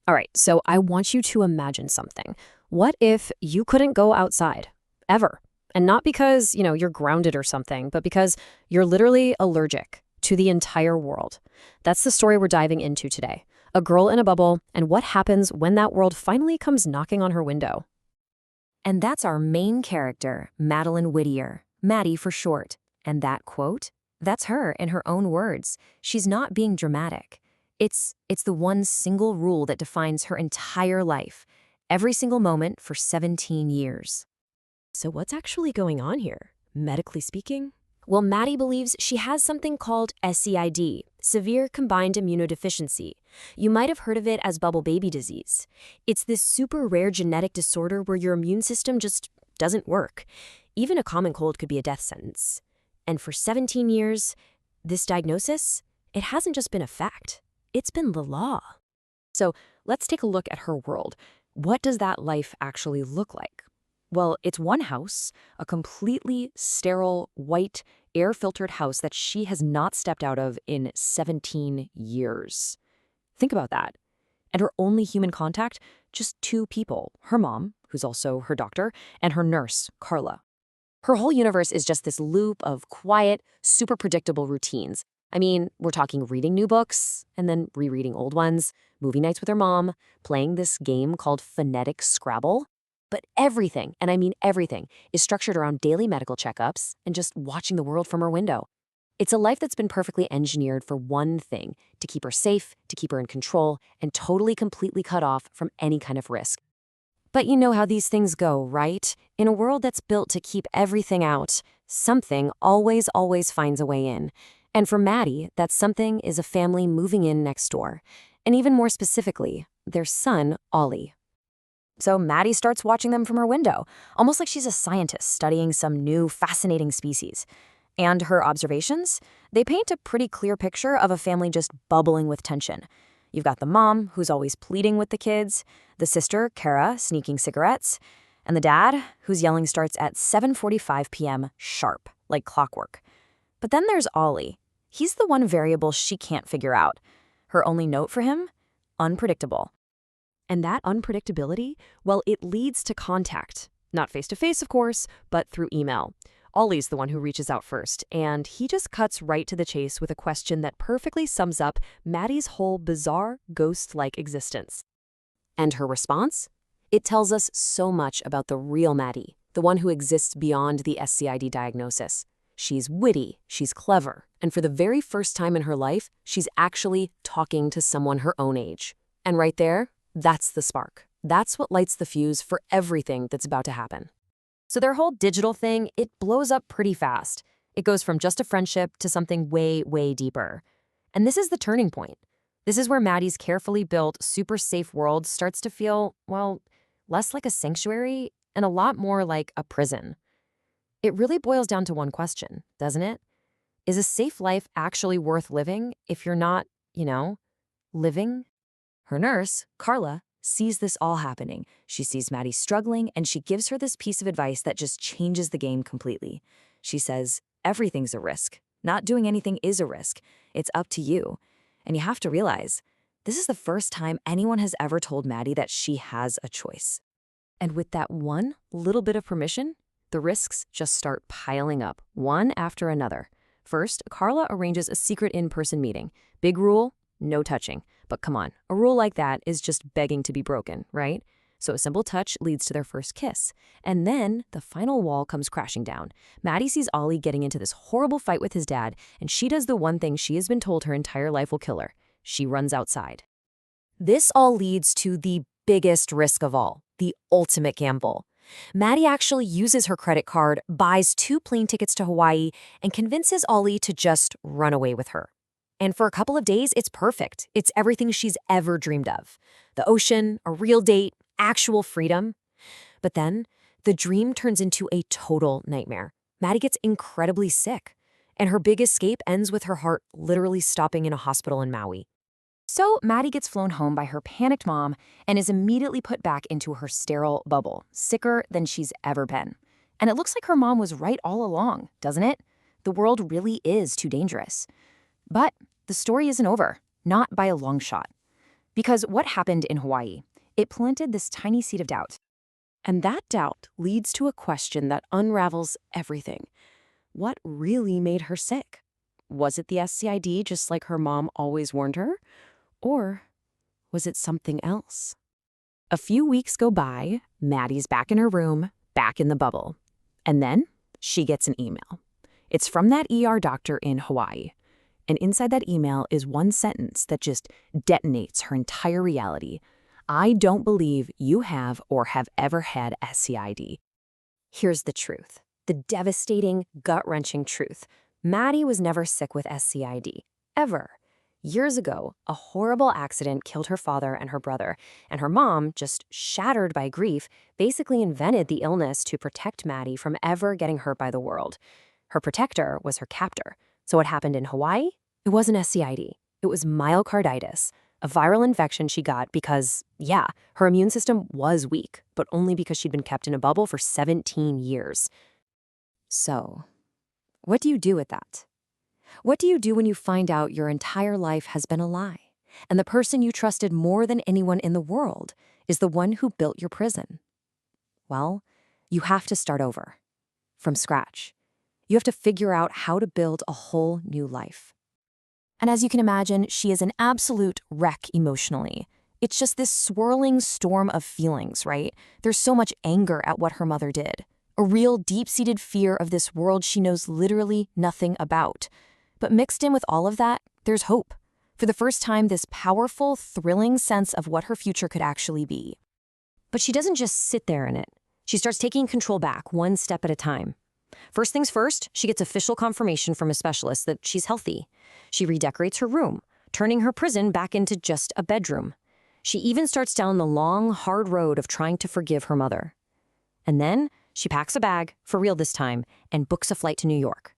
All right, so I want you to imagine something. What if you couldn't go outside, ever? And not because, you're grounded or something, but because you're literally allergic to the entire world. That's the story we're diving into today. A girl in a bubble, and what happens when that world finally comes knocking on her window. And that's our main character, Madeline Whittier, Maddie for short. And that quote? That's her in her own words. She's not being dramatic. It's the one single rule that defines her entire life, every single moment for 17 years. So what's actually going on here, medically speaking? Well, Maddie believes she has something called SCID, severe combined immunodeficiency. You might have heard of it as bubble baby disease. It's this super rare genetic disorder where your immune system just doesn't work. Even a common cold could be a death sentence. And for 17 years, this diagnosis, it hasn't just been a fact. It's been the law. So let's take a look at her world. What does that life actually look like? Well, it's one house, a completely sterile, white, air-filtered house that she has not stepped out of in 17 years. Think about that. And her only human contact, just two people, her mom, who's also her doctor, and her nurse, Carla. Her whole universe is just this loop of quiet, super predictable routines. I mean, we're talking reading new books and then rereading old ones, movie nights with her mom, playing this game called phonetic Scrabble. But everything, and I mean everything, is structured around daily medical checkups and just watching the world from her window. It's a life that's been perfectly engineered for one thing, to keep her safe, to keep her in control, and totally, completely cut off from any kind of risk. But you know how these things go, right? In a world that's built to keep everything out, something always finds a way in. And for Maddie, that something is a family moving in next door. And even more specifically, their son, Olly. So Maddie starts watching them from her window, almost like she's a scientist studying some new fascinating species. And her observations? They paint a pretty clear picture of a family just bubbling with tension. You've got the mom, who's always pleading with the kids, the sister, Kara, sneaking cigarettes, and the dad, whose yelling starts at 7:45 p.m. sharp, like clockwork. But then there's Olly. He's the one variable she can't figure out. Her only note for him? Unpredictable. And that unpredictability, well, it leads to contact. Not face-to-face, of course, but through email. Olly's the one who reaches out first, and he just cuts right to the chase with a question that perfectly sums up Maddie's whole bizarre, ghost-like existence. And her response? It tells us so much about the real Maddie, the one who exists beyond the SCID diagnosis. She's witty, she's clever, and for the very first time in her life, she's actually talking to someone her own age. And right there, that's the spark. That's what lights the fuse for everything that's about to happen. So their whole digital thing, it blows up pretty fast. It goes from just a friendship to something way deeper. And this is the turning point. This is where Maddie's carefully built, super safe world starts to feel, well, less like a sanctuary and a lot more like a prison. It really boils down to one question, doesn't it? Is a safe life actually worth living if you're not, living? Her nurse, Carla, sees this all happening. She sees Maddie struggling, and she gives her this piece of advice that just changes the game completely. She says, everything's a risk. Not doing anything is a risk. It's up to you. And you have to realize, this is the first time anyone has ever told Maddie that she has a choice. And with that one little bit of permission, the risks just start piling up, one after another. First, Carla arranges a secret in-person meeting. Big rule, no touching. But come on, a rule like that is just begging to be broken, right? So a simple touch leads to their first kiss. And then the final wall comes crashing down. Maddie sees Olly getting into this horrible fight with his dad, and she does the one thing she has been told her entire life will kill her. She runs outside. This all leads to the biggest risk of all, the ultimate gamble. Maddie actually uses her credit card, buys 2 plane tickets to Hawaii, and convinces Olly to just run away with her. And for a couple of days, it's perfect. It's everything she's ever dreamed of. The ocean, a real date, actual freedom. But then, the dream turns into a total nightmare. Maddie gets incredibly sick, and her big escape ends with her heart literally stopping in a hospital in Maui. So Maddie gets flown home by her panicked mom and is immediately put back into her sterile bubble, sicker than she's ever been. And it looks like her mom was right all along, doesn't it? The world really is too dangerous. But the story isn't over, not by a long shot. Because what happened in Hawaii, it planted this tiny seed of doubt. And that doubt leads to a question that unravels everything. What really made her sick? Was it the SCID, just like her mom always warned her? Or was it something else? A few weeks go by, Maddie's back in her room, back in the bubble. And then she gets an email. It's from that ER doctor in Hawaii. And inside that email is one sentence that just detonates her entire reality. I don't believe you have or have ever had SCID. Here's the truth, the devastating, gut-wrenching truth. Maddie was never sick with SCID, ever. Years ago, a horrible accident killed her father and her brother, and her mom, just shattered by grief, basically invented the illness to protect Maddie from ever getting hurt by the world. Her protector was her captor. So what happened in Hawaii? It wasn't SCID. It was myocarditis, a viral infection she got because, yeah, her immune system was weak, but only because she'd been kept in a bubble for 17 years. So, what do you do with that? What do you do when you find out your entire life has been a lie, and the person you trusted more than anyone in the world is the one who built your prison? Well, you have to start over, from scratch. You have to figure out how to build a whole new life. And as you can imagine, she is an absolute wreck emotionally. It's just this swirling storm of feelings, right? There's so much anger at what her mother did. A real deep-seated fear of this world she knows literally nothing about. But mixed in with all of that, there's hope. For the first time, this powerful, thrilling sense of what her future could actually be. But she doesn't just sit there in it. She starts taking control back, one step at a time. First things first, she gets official confirmation from a specialist that she's healthy. She redecorates her room, turning her prison back into just a bedroom. She even starts down the long, hard road of trying to forgive her mother. And then she packs a bag, for real this time, and books a flight to New York.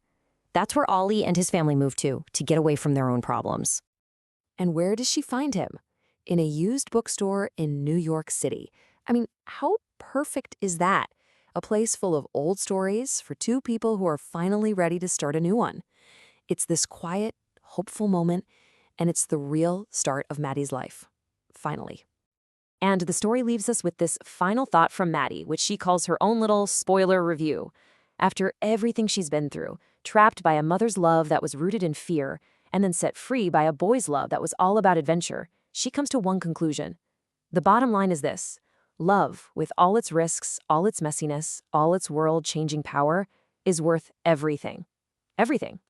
That's where Olly and his family moved to get away from their own problems. And where does she find him? In a used bookstore in New York City. I mean, how perfect is that? A place full of old stories for two people who are finally ready to start a new one. It's this quiet, hopeful moment, and it's the real start of Maddie's life. Finally. And the story leaves us with this final thought from Maddie, which she calls her own little spoiler review. After everything she's been through, trapped by a mother's love that was rooted in fear, and then set free by a boy's love that was all about adventure, she comes to one conclusion. The bottom line is this: love, with all its risks, all its messiness, all its world-changing power, is worth everything. Everything.